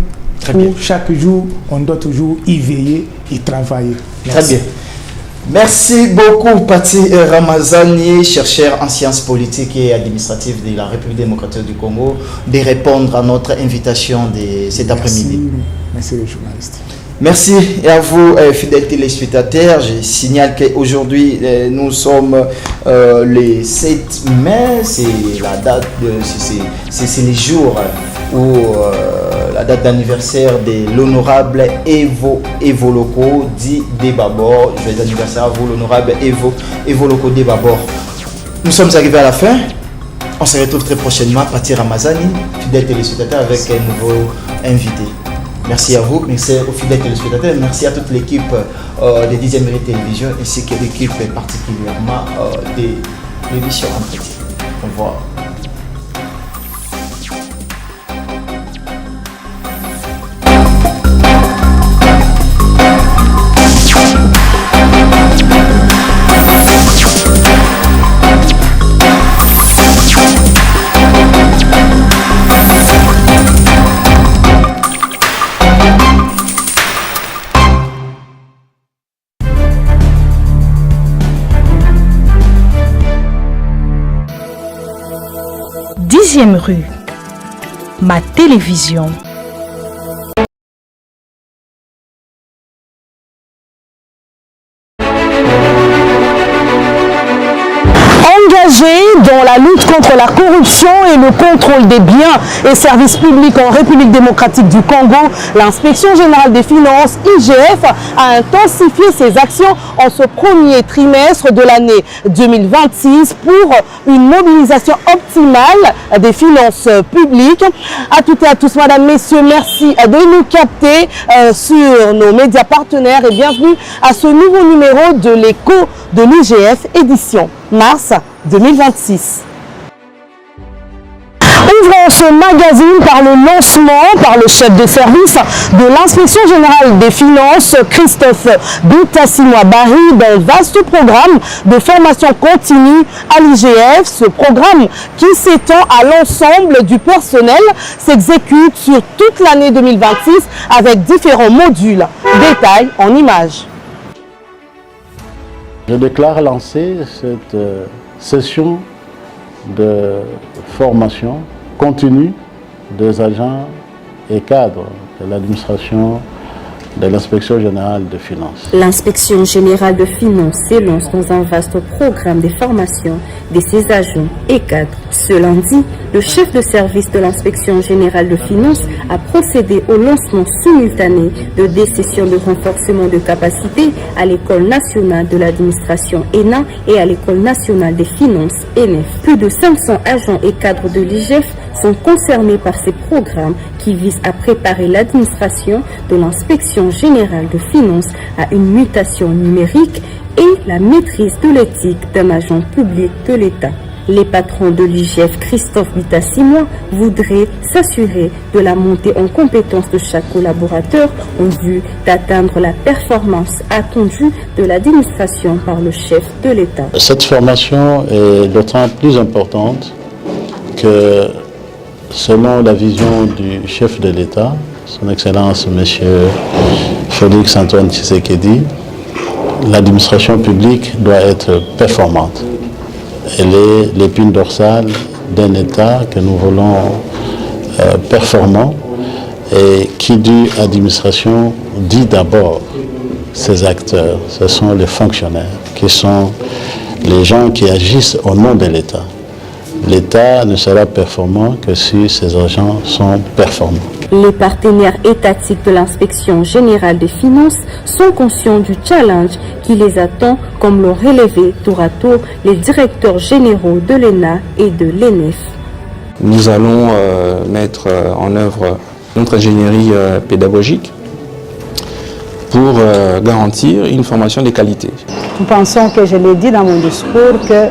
Pour chaque jour, on doit toujours y veiller, y travailler.
Merci. Très bien. Merci beaucoup, Pati Ramazani, chercheur en sciences politiques et administratives de la République démocratique du Congo, de répondre à notre invitation de cet après-midi.
Merci les journalistes.
Merci et à vous, fidèles téléspectateurs. Je signale qu'aujourd'hui, nous sommes le 7 mai. C'est la date, c'est les jours où la date d'anniversaire de l'honorable Evo Loko dit Debabor. Joyeux anniversaire à vous, l'honorable Evo Loko Debabor. Nous sommes arrivés à la fin. On se retrouve très prochainement, Pati Ramazani, fidèles téléspectateurs, avec un nouveau invité. Merci à vous, merci aux fidèles téléspectateurs, merci à toute l'équipe des 10e Mérite Télévision ainsi que l'équipe particulièrement de l'émission Entretien. Au revoir.
Dixième rue, ma télévision. Engagé dans la lutte contre la corruption et le contrôle des biens et services publics en République démocratique du Congo, l'Inspection générale des finances, IGF, a intensifié ses actions en ce premier trimestre de l'année 2026 pour une mobilisation optimale des finances publiques. À toutes et à tous, mesdames, messieurs, merci de nous capter sur nos médias partenaires et bienvenue à ce nouveau numéro de l'écho de l'IGF édition mars 2026. Ouvrons ce magazine par le lancement par le chef de service de l'Inspection générale des finances, Christophe Bitassimwa-Barry, d'un vaste programme de formation continue à l'IGF. Ce programme qui s'étend à l'ensemble du personnel s'exécute sur toute l'année 2026 avec différents modules. Détails en images.
Je déclare lancer cette session de formation continue des agents et cadres de l'administration de l'Inspection générale des finances.
L'Inspection générale de finances s'élance dans un vaste programme de formation de ses agents et cadres. Ce lundi, le chef de service de l'Inspection générale de finances a procédé au lancement simultané de deux sessions de renforcement de capacité à l'École nationale de l'administration ENA et à l'École nationale des finances ENEF. Plus de 500 agents et cadres de l'IGF sont concernés par ces programmes qui visent à préparer l'administration de l'Inspection générale de finances à une mutation numérique et la maîtrise de l'éthique d'un agent public de l'État. Les patrons de l'IGF, Christophe Bitassimwa, voudraient s'assurer de la montée en compétence de chaque collaborateur en vue d'atteindre la performance attendue de l'administration par le chef de l'État.
Cette formation est d'autant plus importante que, selon la vision du chef de l'État, son Excellence M. Félix Antoine Tshisekedi, l'administration publique doit être performante. Elle est l'épine dorsale d'un État que nous voulons performant et qui dit administration dit d'abord ses acteurs. Ce sont les fonctionnaires qui sont les gens qui agissent au nom de l'État. L'État ne sera performant que si ses agents sont performants.
Les partenaires étatiques de l'Inspection générale des finances sont conscients du challenge qui les attend, comme l'ont relevé tour à tour les directeurs généraux de l'ENA et de l'ENEF.
Nous allons mettre en œuvre notre ingénierie pédagogique pour garantir une formation de qualité.
Nous pensons que je l'ai dit dans mon discours que